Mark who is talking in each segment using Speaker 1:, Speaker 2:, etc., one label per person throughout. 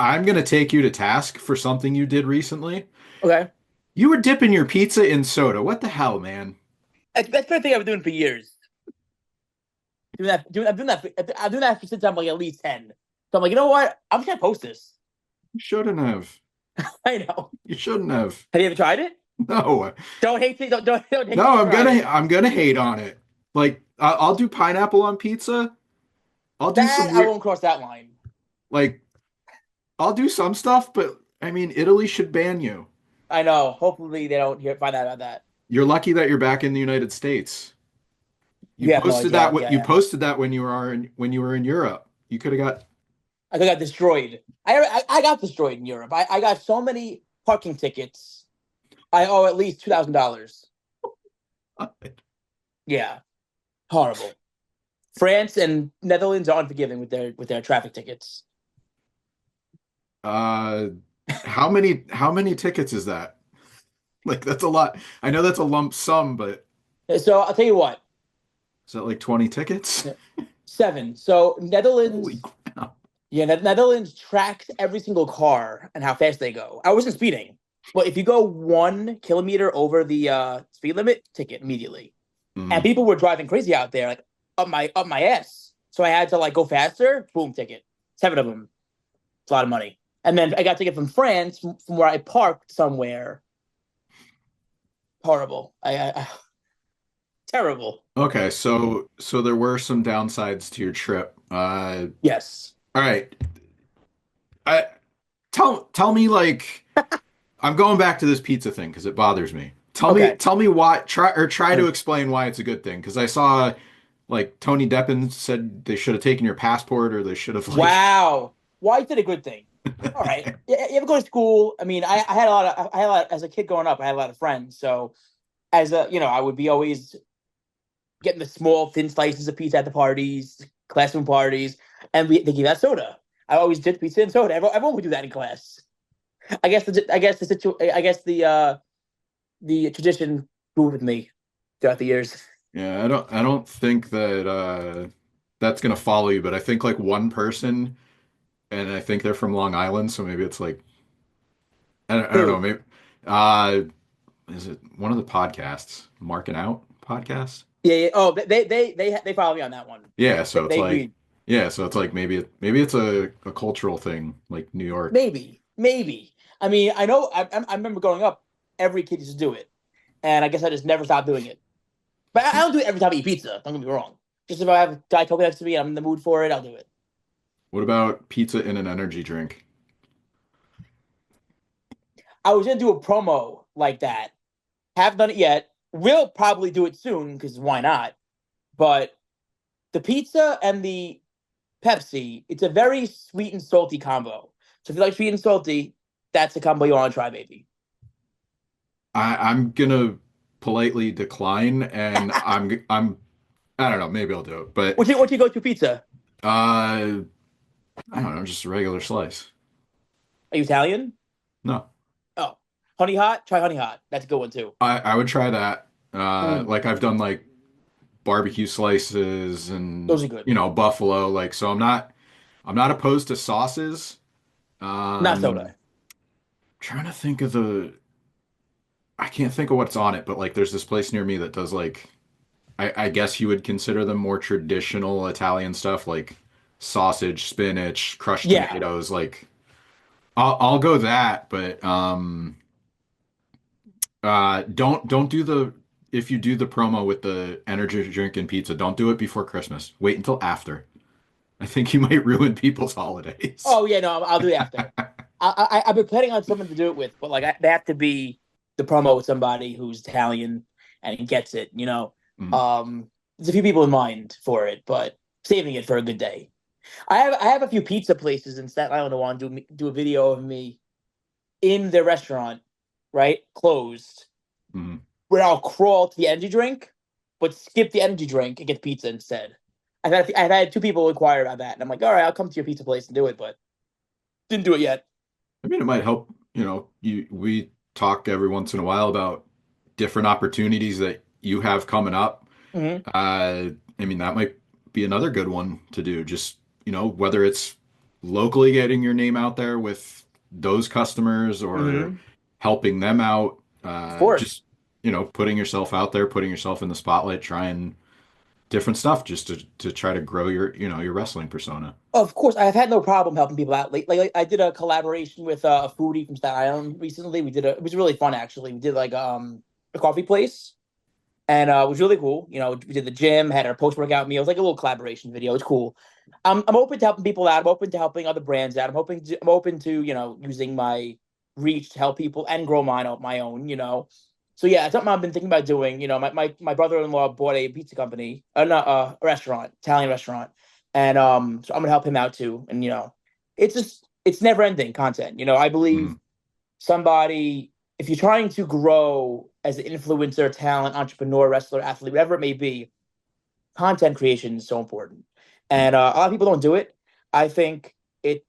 Speaker 1: I'm gonna take you to task for something you did recently.
Speaker 2: Okay.
Speaker 1: You were dipping your pizza in soda. What the hell, man?
Speaker 2: That's the thing I've been doing for years. I'm doing that since I'm like at least 10. So I'm like, you know what? I'm just gonna post this.
Speaker 1: You shouldn't have.
Speaker 2: I know.
Speaker 1: You shouldn't have.
Speaker 2: Have you ever tried it?
Speaker 1: No.
Speaker 2: Don't hate me. Don't hate
Speaker 1: No,
Speaker 2: me. You
Speaker 1: I'm
Speaker 2: tried
Speaker 1: gonna
Speaker 2: it.
Speaker 1: I'm gonna hate on it. Like I'll do pineapple on pizza. I'll do some
Speaker 2: That I
Speaker 1: weird
Speaker 2: won't cross that line.
Speaker 1: like I'll do some stuff, but I mean Italy should ban you.
Speaker 2: I know. Hopefully they don't find out about that.
Speaker 1: You're lucky that you're back in the United States. You
Speaker 2: You have no
Speaker 1: posted
Speaker 2: idea how
Speaker 1: that
Speaker 2: lucky I
Speaker 1: you
Speaker 2: am.
Speaker 1: posted that when you were in Europe. You could have
Speaker 2: I got destroyed. I got destroyed in Europe. I got so many parking tickets. I owe at least $2,000.
Speaker 1: got
Speaker 2: Yeah, horrible. France and Netherlands are unforgiving with their traffic tickets.
Speaker 1: uh how many tickets is that? Like that's a lot. I know that's a lump sum, but
Speaker 2: So I'll tell you what,
Speaker 1: is that like 20 tickets?
Speaker 2: 7. So
Speaker 1: Holy
Speaker 2: Netherlands,
Speaker 1: crap.
Speaker 2: yeah, Netherlands tracks every single car and how fast they go. I wasn't speeding, but if you go 1 kilometer over the speed limit, ticket immediately. And
Speaker 1: Mm.
Speaker 2: people were driving crazy out there, like up my ass. So I had to like go faster. Boom, ticket. 7 of them. It's a lot of money. And then I got a ticket from France from where I parked somewhere. Horrible. Terrible.
Speaker 1: Okay, so there were some downsides to your trip.
Speaker 2: Yes.
Speaker 1: All right. I tell me like I'm going back to this pizza thing because it bothers me.
Speaker 2: Okay.
Speaker 1: Tell me why try to explain why it's a good thing because I saw like Tony Deppen said they should have taken your passport or they should have like
Speaker 2: Wow. Why is it a good thing? All right. You ever go to school? I mean, I had a lot of I had a lot as a kid growing up. I had a lot of friends. So as a I would be always getting the small thin slices of pizza at the parties, classroom parties, and they give out soda. I always did pizza and soda. Everyone would do that in class. I guess the tradition grew with me throughout the years.
Speaker 1: yeah, I don't think that that's gonna follow you, but I think like one person and I think they're from Long Island, so maybe it's like I don't know,
Speaker 2: Who?
Speaker 1: maybe uh is it one of the podcasts? Marking Out podcast?
Speaker 2: Yeah, yeah. Oh, they follow me on that one.
Speaker 1: Yeah,
Speaker 2: They agreed.
Speaker 1: so it's like maybe it's a cultural thing like New York.
Speaker 2: Maybe. I mean, I know. I remember growing up, every kid used to do it, and I guess I just never stopped doing it. But I don't do it every time I eat pizza. Don't get me wrong. Just if I have Diet Coke next to me and I'm in the mood for it, I'll do it.
Speaker 1: What about pizza in an energy drink?
Speaker 2: I was gonna do a promo like that. Haven't done it yet. Will probably do it soon because why not? But the pizza and the Pepsi, it's a very sweet and salty combo. So if you like sweet and salty, that's the combo you want to try, baby.
Speaker 1: I'm gonna politely decline and I don't know, maybe I'll do it. But
Speaker 2: What's your go-to pizza?
Speaker 1: I don't know, just a regular slice.
Speaker 2: Are you Italian?
Speaker 1: No.
Speaker 2: Oh, honey hot. Try honey hot. That's a good one too.
Speaker 1: I would try that.
Speaker 2: Mm,
Speaker 1: Like I've done like barbecue slices and
Speaker 2: those are good.
Speaker 1: buffalo like so I'm not opposed to sauces.
Speaker 2: Not
Speaker 1: Um
Speaker 2: soda.
Speaker 1: trying to think of the I can't think of what's on it, but like there's this place near me that does like I guess you would consider them more traditional Italian stuff like sausage, spinach, crushed
Speaker 2: Yeah.
Speaker 1: tomatoes. Like I'll go that, but don't do the if you do the promo with the energy drink and pizza, don't do it before Christmas. Wait until after. I think you might ruin people's holidays.
Speaker 2: Oh yeah, no, I'll do it after. I've been planning on someone to do it with, but like they have to be the promo with somebody who's Italian and gets it.
Speaker 1: Mm.
Speaker 2: There's a few people in mind for it, but saving it for a good day. I have a few pizza places in Staten Island who want to do a video of me in their restaurant, right? Closed,
Speaker 1: Mm.
Speaker 2: where I'll crawl to the energy drink, but skip the energy drink and get pizza instead. I've had 2 people inquire about that, and I'm like, all right, I'll come to your pizza place and do it, but didn't do it yet.
Speaker 1: I mean, it might help, we talk every once in a while about different opportunities that you have coming up.
Speaker 2: Hmm.
Speaker 1: I mean, that might be another good one to do. Just, whether it's locally getting your name out there with those customers or
Speaker 2: Hmm.
Speaker 1: helping them out.
Speaker 2: Of course.
Speaker 1: Just, putting yourself out there, putting yourself in the spotlight, trying different stuff just to try to grow your wrestling persona.
Speaker 2: Of course, I have had no problem helping people out. Like I did a collaboration with a foodie from Staten Island recently. It was really fun actually. We did like a coffee place, and it was really cool. We did the gym, had our post workout meals, like a little collaboration video. It's cool. I'm open to helping people out. I'm open to helping other brands out. I'm open to using my reach to help people and grow my own. So yeah, it's something I've been thinking about doing. My brother-in-law bought a pizza company, not a restaurant, Italian restaurant, and so I'm gonna help him out too. And it's never ending content. I believe
Speaker 1: Mhm.
Speaker 2: somebody, if you're trying to grow as an influencer, talent, entrepreneur, wrestler, athlete, whatever it may be, content creation is so important. And a lot of people don't do it. I think it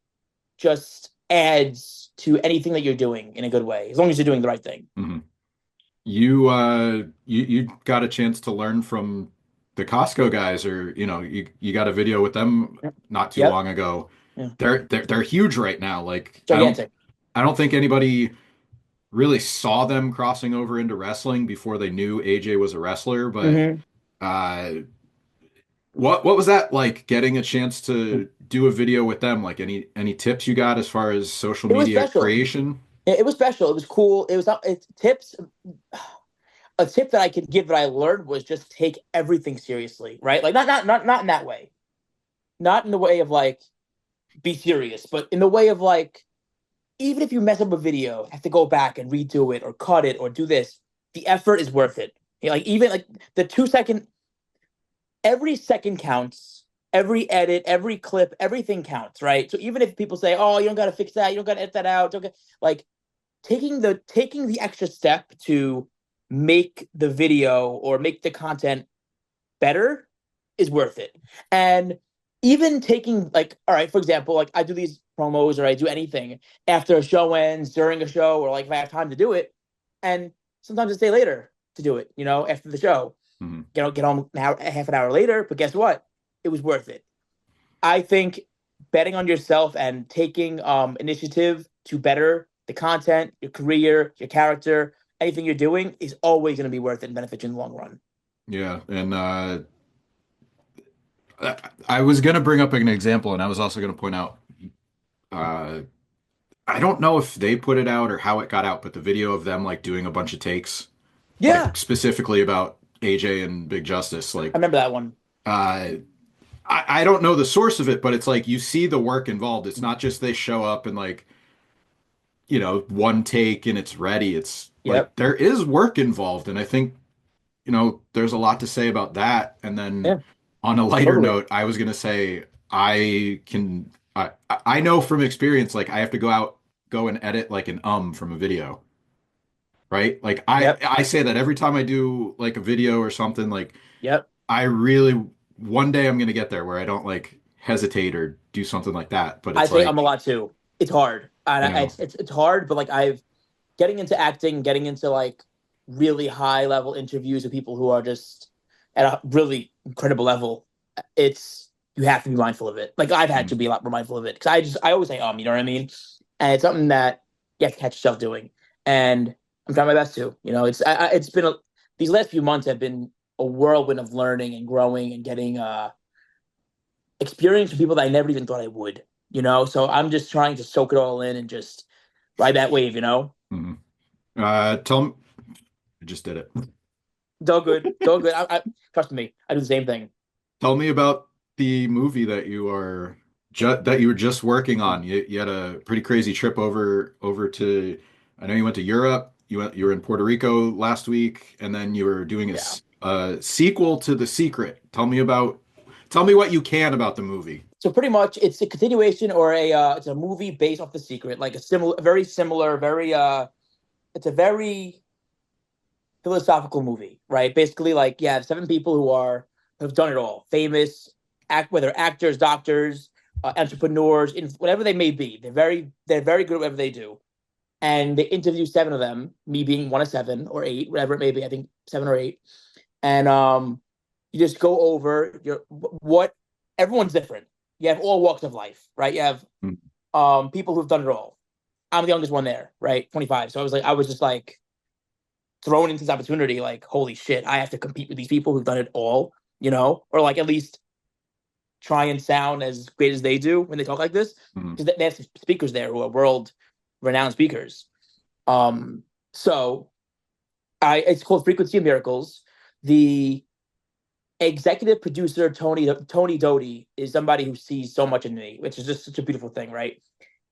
Speaker 2: just adds to anything that you're doing in a good way, as long as you're doing the right thing.
Speaker 1: Mhm. You got a chance to learn from the Costco guys, or you got a video with them
Speaker 2: Yep.
Speaker 1: not too
Speaker 2: Yep.
Speaker 1: long ago.
Speaker 2: Yeah.
Speaker 1: They're huge right now. Like
Speaker 2: Gigantic.
Speaker 1: I don't think anybody really saw them crossing over into wrestling before they knew AJ was a wrestler, but
Speaker 2: Hmm.
Speaker 1: uh what was that like getting a chance to do a video with them? Like any tips you got as far as social
Speaker 2: It was
Speaker 1: media
Speaker 2: special.
Speaker 1: creation?
Speaker 2: It was special. It was cool. It was not. It's tips. A tip that I could give that I learned was just take everything seriously, right? Like not in that way, not in the way of like be serious, but in the way of like even if you mess up a video, have to go back and redo it or cut it or do this, the effort is worth it. Like even like the 2 second, every second counts. Every edit, every clip, everything counts, right? So even if people say, "Oh, you don't got to fix that, you don't got to edit that out," don't get, like taking the extra step to make the video or make the content better is worth it. And even taking like, all right, for example, like I do these promos or I do anything after a show ends, during a show, or like if I have time to do it, and sometimes I stay later to do it, after the show.
Speaker 1: Mhm.
Speaker 2: Get home an hour, half an hour later, but guess what? It was worth it. I think betting on yourself and taking initiative to better the content, your career, your character, anything you're doing is always going to be worth it and benefit you in the long run.
Speaker 1: Yeah, and I was gonna bring up an example, and I was also gonna point out uh I don't know if they put it out or how it got out, but the video of them like doing a bunch of takes, like
Speaker 2: Yeah,
Speaker 1: specifically about AJ and Big Justice,
Speaker 2: I
Speaker 1: like
Speaker 2: remember that one.
Speaker 1: uh I don't know the source of it, but it's like you see the work involved. It's not just they show up and like, one take and it's ready. It's
Speaker 2: Yep.
Speaker 1: like there is work involved. And I think, there's a lot to say about that. And then
Speaker 2: Yeah,
Speaker 1: on a lighter
Speaker 2: totally.
Speaker 1: note, I was gonna say I know from experience, like I have to go and edit like an from a video, right? Like I
Speaker 2: Yep.
Speaker 1: I say that every time I do like a video or something, like
Speaker 2: Yep.
Speaker 1: I really one day I'm gonna get there where I don't like hesitate or do something like that. But
Speaker 2: I
Speaker 1: it's
Speaker 2: say I'm a
Speaker 1: like,
Speaker 2: lot too. It's hard. And
Speaker 1: you know,
Speaker 2: it's hard, but like I've getting into acting, getting into like really high level interviews with people who are just at a really incredible level. It's you have to be mindful of it. Like I've had to
Speaker 1: mm,
Speaker 2: be a lot more mindful of it because I always say you know what I mean, and it's something that you have to catch yourself doing. And I'm trying my best to. It's been these last few months have been a whirlwind of learning and growing and getting experience from people that I never even thought I would. So I'm just trying to soak it all in and just ride that wave.
Speaker 1: mm. Tell me, I just did it.
Speaker 2: It's all good. It's all good. Trust me, I do the same thing.
Speaker 1: Tell me about the movie that you were just working on. You had a pretty crazy trip over to. I know you went to Europe. You were in Puerto Rico last week, and then you were doing
Speaker 2: Yeah.
Speaker 1: a sequel to The Secret. Tell me what you can about the movie.
Speaker 2: So pretty much, it's a continuation or it's a movie based off The Secret, like very similar, it's a very philosophical movie, right? Basically, like yeah, 7 people who have done it all, famous whether actors, doctors, entrepreneurs, in whatever they may be. They're very good at whatever they do, and they interview 7 of them, me being one of 7 or 8, whatever it may be. I think 7 or 8, and you just go over your what everyone's different. You have all walks of life, right? You have
Speaker 1: Mm.
Speaker 2: people who've done it all. I'm the youngest one there, right? 25. So I was just like thrown into this opportunity, like, holy shit, I have to compete with these people who've done it all, or like at least try and sound as great as they do when they talk like this,
Speaker 1: Mm.
Speaker 2: because they have speakers there who are world renowned speakers. So it's called Frequency of Miracles. The executive producer Tony Doty is somebody who sees so much in me, which is just such a beautiful thing, right?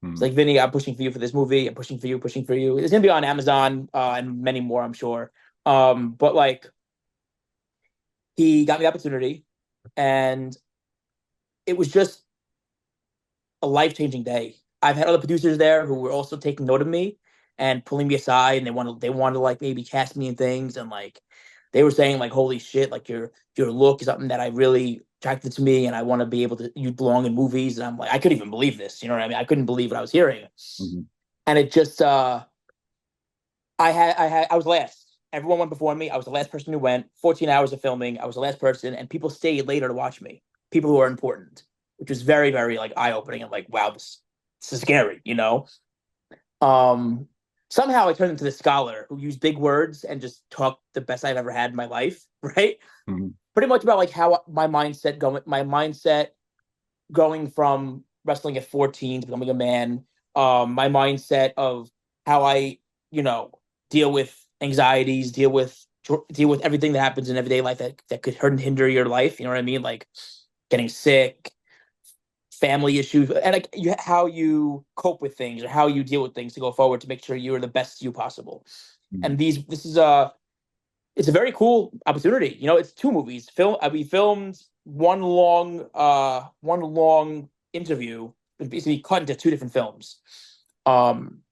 Speaker 2: It's
Speaker 1: Mm.
Speaker 2: like, Vinny, I'm pushing for you for this movie. I'm pushing for you, pushing for you. It's gonna be on Amazon and many more, I'm sure. But like, he got me the opportunity, and it was just a life changing day. I've had other producers there who were also taking note of me and pulling me aside, and they wanted to like maybe cast me in things, and like they were saying like, holy shit, like your look is something that I really attracted to me, and I want to be able to you belong in movies. And I'm like, I couldn't even believe this. You know what I mean? I couldn't believe what I was hearing,
Speaker 1: Mm.
Speaker 2: and it just I was last. Everyone went before me. I was the last person who went. 14 hours of filming. I was the last person, and people stayed later to watch me. People who are important, which was very, very like eye opening and like, wow, this is scary. Um, Somehow I turned into the scholar who used big words and just talked the best I've ever had in my life. Right?
Speaker 1: Mm.
Speaker 2: Pretty much about like how my mindset going from wrestling at 14 to becoming a man. My mindset of how I, you know, deal with anxieties, deal with everything that happens in everyday life that could hurt and hinder your life. You know what I mean? Like getting sick, family issues, and like how you cope with things or how you deal with things to go forward to make sure you are the best you possible.
Speaker 1: Mm.
Speaker 2: And this is it's a very cool opportunity. It's two movies. We filmed one long interview, basically cut into two different films. Um,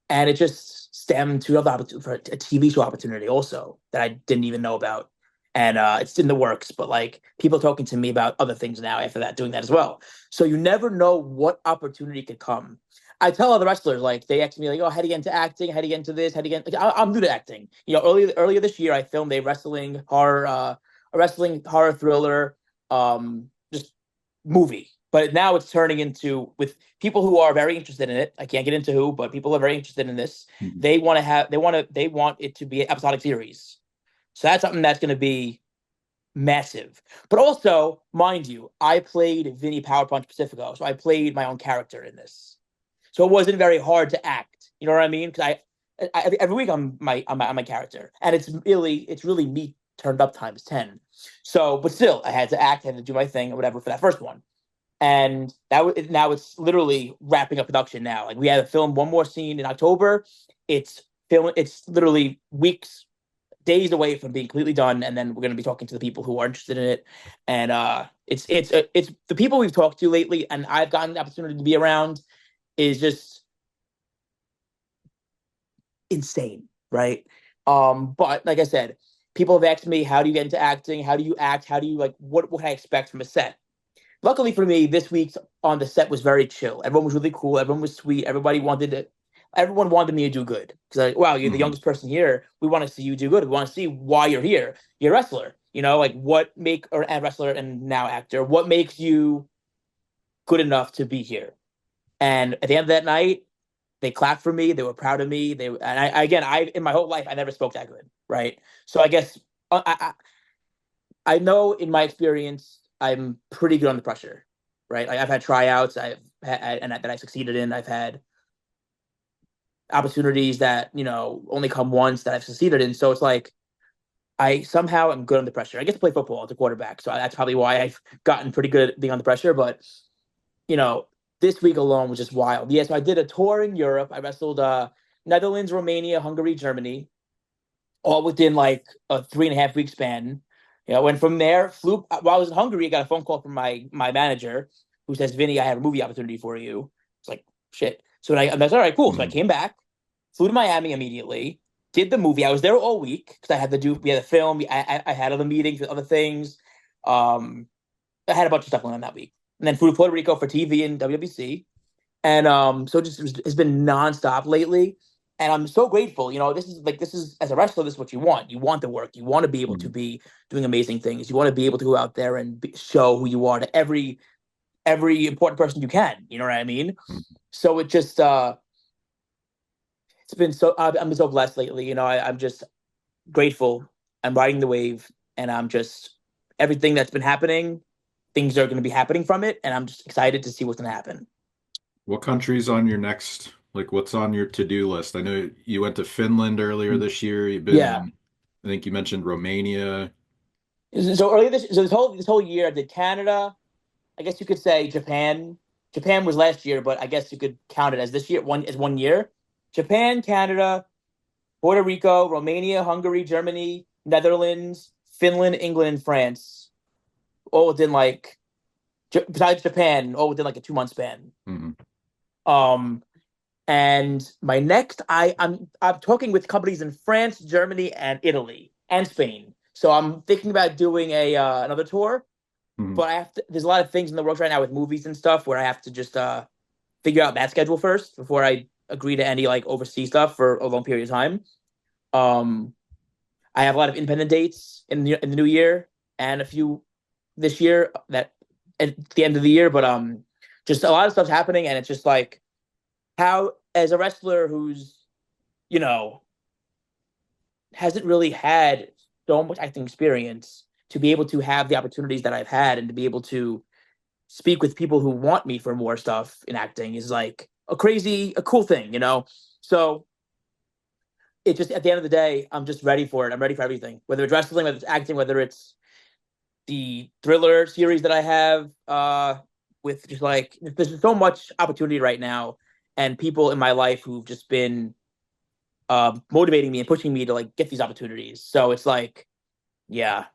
Speaker 2: and it just stemmed to another opportunity for a TV show opportunity also that I didn't even know about. And it's in the works, but like people talking to me about other things now after that, doing that as well. So you never know what opportunity could come. I tell other wrestlers, like they ask me, like, "Oh, how do you get into acting? How do you get into this? How do you get?" Like, I'm new to acting. Earlier this year, I filmed a wrestling horror thriller, just movie. But now it's turning into with people who are very interested in it. I can't get into who, but people are very interested in this.
Speaker 1: Mm.
Speaker 2: They want it to be an episodic series. So that's something that's going to be massive. But also, mind you, I played Vinny Power Punch Pacifico, so I played my own character in this. So it wasn't very hard to act. You know what I mean? Because every week I'm my character, and it's really me turned up times 10. So, but still, I had to act, I had to do my thing or whatever for that first one. And now it's literally wrapping up production now. Like we had to film one more scene in October. It's literally weeks, days away from being completely done, and then we're going to be talking to the people who are interested in it. And it's the people we've talked to lately, and I've gotten the opportunity to be around is just insane, right? But like I said, people have asked me, how do you get into acting? How do you act? How do you like what can I expect from a set? Luckily for me, this week's on the set was very chill. Everyone was really cool. Everyone was sweet. Everyone wanted me to do good. Because like, wow, you're the
Speaker 1: Mm.
Speaker 2: youngest person here. We want to see you do good. We want to see why you're here. You're a wrestler. Like what make or a wrestler and now actor. What makes you good enough to be here? And at the end of that night, they clapped for me. They were proud of me. I in my whole life I never spoke that good, right? So I guess I know in my experience I'm pretty good under pressure, right? Like I've had tryouts, and that I succeeded in. I've had opportunities that only come once that I've succeeded in. So it's like I somehow am good under pressure. I get to play football as a quarterback, so that's probably why I've gotten pretty good at being under pressure. But you know, this week alone was just wild. Yeah, so I did a tour in Europe. I wrestled Netherlands, Romania, Hungary, Germany, all within like a 3.5 week span. Went from there, flew while I was in Hungary. I got a phone call from my manager who says, "Vinny, I have a movie opportunity for you." It's like shit. So I that's all right, cool. So I
Speaker 1: Mm.
Speaker 2: came back, flew to Miami immediately, did the movie. I was there all week because we had a film. I had other meetings with other things. Um, I had a bunch of stuff going on that week, and then flew to Puerto Rico for TV and WWC. And so it's been nonstop lately. And I'm so grateful. This is as a wrestler, this is what you want. You want the work. You want to be able to
Speaker 1: Mm.
Speaker 2: be doing amazing things. You want to be able to go out there and show who you are to every every important person you can. You know what I mean?
Speaker 1: Mhm.
Speaker 2: So it just it's been so I've been so blessed lately. I'm just grateful. I'm riding the wave, and I'm just everything that's been happening. Things are going to be happening from it, and I'm just excited to see what's going to happen.
Speaker 1: What country's on your next, like, what's on your to-do list? I know you went to Finland earlier this year. You've been
Speaker 2: Yeah.
Speaker 1: in, I think you mentioned Romania.
Speaker 2: So this whole year, I did Canada. I guess you could say Japan. Japan was last year, but I guess you could count it as this year. One year. Japan, Canada, Puerto Rico, Romania, Hungary, Germany, Netherlands, Finland, England, and France. All within like besides Japan, all within like a 2 month span.
Speaker 1: Mhm.
Speaker 2: Um, and my next, I'm talking with companies in France, Germany, and Italy, and Spain. So I'm thinking about doing a another tour,
Speaker 1: Mhm.
Speaker 2: but I have to. There's a lot of things in the works right now with movies and stuff where I have to just figure out that schedule first before I agree to any like overseas stuff for a long period of time. Um, I have a lot of independent dates in the new year and a few this year that at the end of the year, but just a lot of stuff's happening, and it's just like how as a wrestler who's you know hasn't really had so much acting experience to be able to have the opportunities that I've had and to be able to speak with people who want me for more stuff in acting is like a cool thing. So it just at the end of the day, I'm just ready for it. I'm ready for everything, whether it's wrestling, whether it's acting, whether it's the thriller series that I have with just like there's so much opportunity right now and people in my life who've just been motivating me and pushing me to like get these opportunities. So it's like, yeah.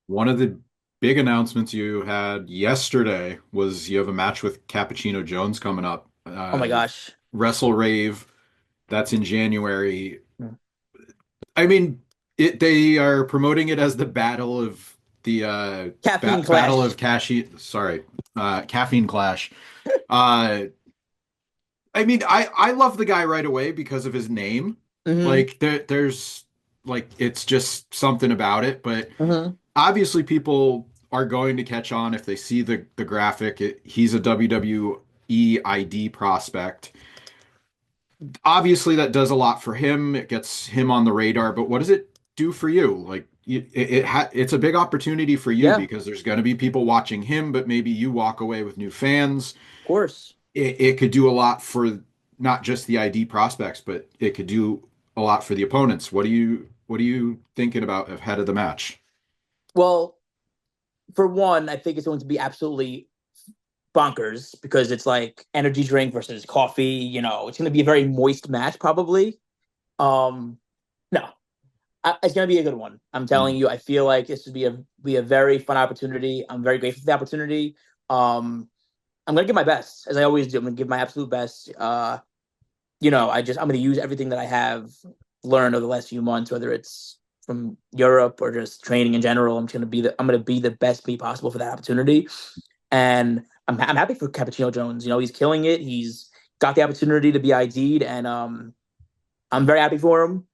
Speaker 1: One of the big announcements you had yesterday was you have a match with Cappuccino Jones coming up.
Speaker 2: Oh my gosh.
Speaker 1: Wrestle Rave, that's in January. I mean, they are promoting it as the battle of the
Speaker 2: Caffeine
Speaker 1: battle of
Speaker 2: Clash.
Speaker 1: caffeine clash. Uh, I mean, I love the guy right away because of his name.
Speaker 2: Mm-hmm.
Speaker 1: Like there's like it's just something about it, but
Speaker 2: Mm-hmm.
Speaker 1: obviously people are going to catch on if they see the graphic. He's a WWE ID prospect. Obviously that does a lot for him. It gets him on the radar, but what does it do for you? Like it's a big opportunity for you
Speaker 2: Yeah, of
Speaker 1: because there's going to be people watching him, but maybe you walk away with new fans.
Speaker 2: course.
Speaker 1: It could do a lot for not just the ID prospects, but it could do a lot for the opponents. What are you thinking about ahead of the match?
Speaker 2: Well, for one, I think it's going to be absolutely bonkers because it's like energy drink versus coffee. It's going to be a very moist match, probably. No, it's going to be a good one. I'm telling
Speaker 1: Mm.
Speaker 2: you, I feel like this would be a very fun opportunity. I'm very grateful for the opportunity. I'm going to give my best, as I always do. I'm going to give my absolute best. I'm going to use everything that I have learned over the last few months, whether it's from Europe or just training in general. I'm going to be the best me possible for that opportunity. And I'm happy for Cappuccino Jones. He's killing it. He's got the opportunity to be ID'd, and I'm very happy for him.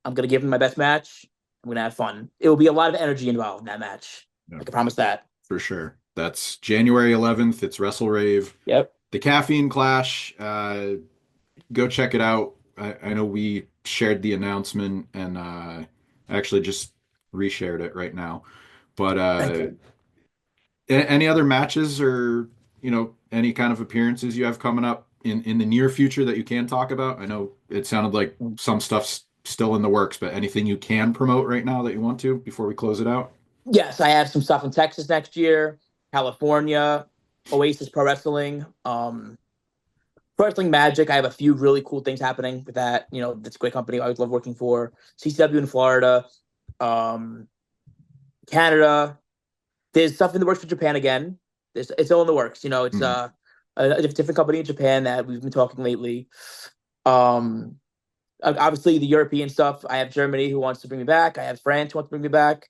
Speaker 2: I'm gonna give him my best match. I'm gonna have fun. It will be a lot of energy involved in that match.
Speaker 1: Yeah,
Speaker 2: I can promise that.
Speaker 1: for sure. That's January 11th. It's Wrestle Rave.
Speaker 2: Yep.
Speaker 1: The Caffeine Clash. Go check it out. I know we shared the announcement and actually just reshared it right now. But
Speaker 2: Thank you.
Speaker 1: any other matches or any kind of appearances you have coming up in the near future that you can talk about? I know it sounded like some stuff's still in the works, but anything you can promote right now that you want to before we close it out?
Speaker 2: Yes, I have some stuff in Texas next year, California, Oasis Pro Wrestling, Pro Wrestling Magic. I have a few really cool things happening with that. That's a great company. I always love working for CCW in Florida, um, Canada. There's stuff in the works for Japan again. It's all in the works. It's
Speaker 1: Mhm.
Speaker 2: a different company in Japan that we've been talking lately. Um, Obviously the European stuff. I have Germany who wants to bring me back. I have France who wants to bring me back,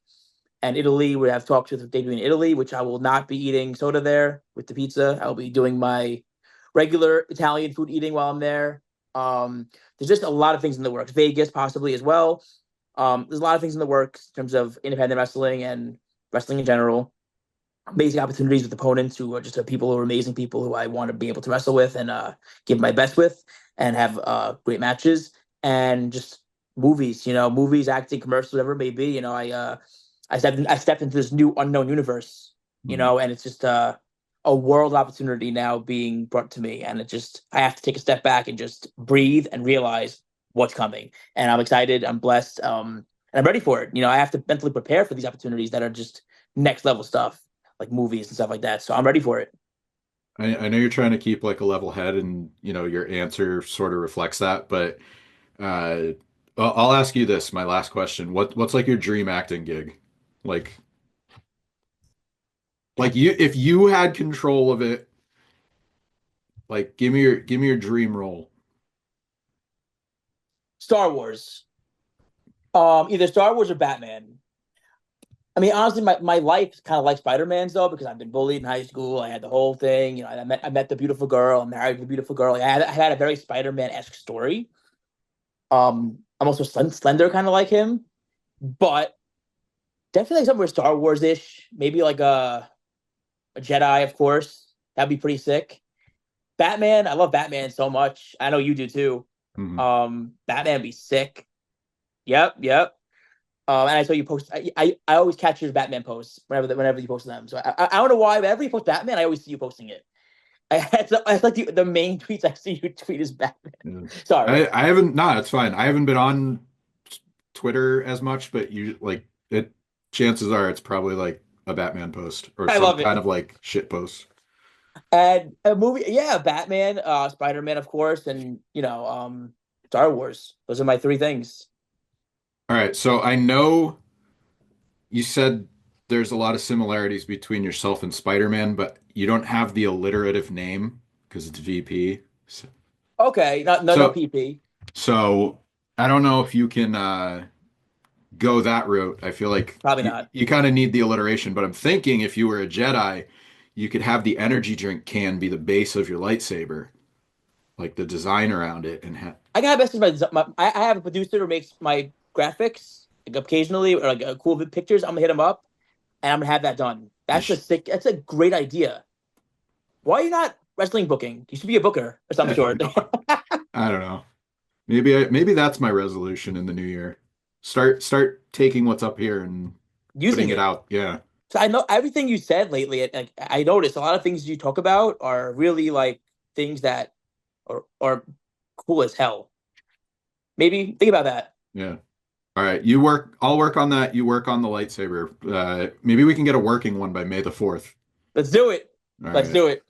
Speaker 2: and Italy. We have talks with debuting in Italy, which I will not be eating soda there with the pizza. I'll be doing my regular Italian food eating while I'm there. There's just a lot of things in the works. Vegas possibly as well. There's a lot of things in the works in terms of independent wrestling and wrestling in general. amazing opportunities with opponents who are just people who are amazing people who I want to be able to wrestle with and give my best with and have great matches and just movies, movies, acting, commercials, whatever it may be. I stepped into this new unknown universe,
Speaker 1: Mhm.
Speaker 2: and it's just a world opportunity now being brought to me, and it just I have to take a step back and just breathe and realize what's coming. And I'm excited, I'm blessed, and I'm ready for it. I have to mentally prepare for these opportunities that are just next level stuff like movies and stuff like that. So I'm ready for it.
Speaker 1: I know you're trying to keep like a level head, and your answer sort of reflects that. But uh, I'll ask you this, my last question. What's like your dream acting gig? Like if you had control of it, like give me your dream role.
Speaker 2: Star Wars, either Star Wars or Batman. I mean, honestly, my life is kind of like Spider Man's though, because I've been bullied in high school. I had the whole thing. I met the beautiful girl. I'm married to the beautiful girl. Like, I had a very Spider Man esque story. I'm also slender, kind of like him, but definitely like somewhere Star Wars ish. Maybe like a Jedi, of course. That'd be pretty sick. Batman, I love Batman so much. I know you do too.
Speaker 1: Mhm.
Speaker 2: Batman be sick. Yep, yep. And I saw you post. I always catch your Batman posts whenever you post them. So I don't know why, but whenever you post Batman, I always see you posting it. It's like the main tweets I see you tweet is Batman.
Speaker 1: Yeah.
Speaker 2: Sorry.
Speaker 1: I haven't, no, it's fine. I haven't been on Twitter as much, but you like it, chances are it's probably like a Batman post or
Speaker 2: I
Speaker 1: some
Speaker 2: love
Speaker 1: kind of
Speaker 2: it.
Speaker 1: like shit post.
Speaker 2: And a movie, yeah, Batman, Spider Man, of course, and Star Wars. Those are my three things.
Speaker 1: All right, so I know you said there's a lot of similarities between yourself and Spider-Man, but you don't have the alliterative name because it's VP. So,
Speaker 2: Okay, no
Speaker 1: so,
Speaker 2: PP.
Speaker 1: so I don't know if you can go that route. I feel like
Speaker 2: Probably
Speaker 1: you,
Speaker 2: not.
Speaker 1: you kind of need the alliteration, but I'm thinking if you were a Jedi, you could have the energy drink can be the base of your lightsaber, like the design around it, and ha
Speaker 2: I got message I have a producer who makes my graphics like occasionally or like cool pictures. I'm gonna hit him up and I'm gonna have that done.
Speaker 1: you
Speaker 2: That's a
Speaker 1: sh
Speaker 2: sick. That's a great idea. Why are you not wrestling booking? You should be a booker or some sort.
Speaker 1: I don't know. Maybe that's my resolution in the new year. Start taking what's up here and putting
Speaker 2: Using
Speaker 1: it
Speaker 2: it.
Speaker 1: out. Yeah.
Speaker 2: So I know everything you said lately. Like I noticed a lot of things you talk about are really like things that are cool as hell. Maybe think about that.
Speaker 1: Yeah. All right. I'll work on that. You work on the lightsaber. Maybe we can get a working one by May the 4th.
Speaker 2: Let's do it.
Speaker 1: All
Speaker 2: Let's
Speaker 1: right.
Speaker 2: do it.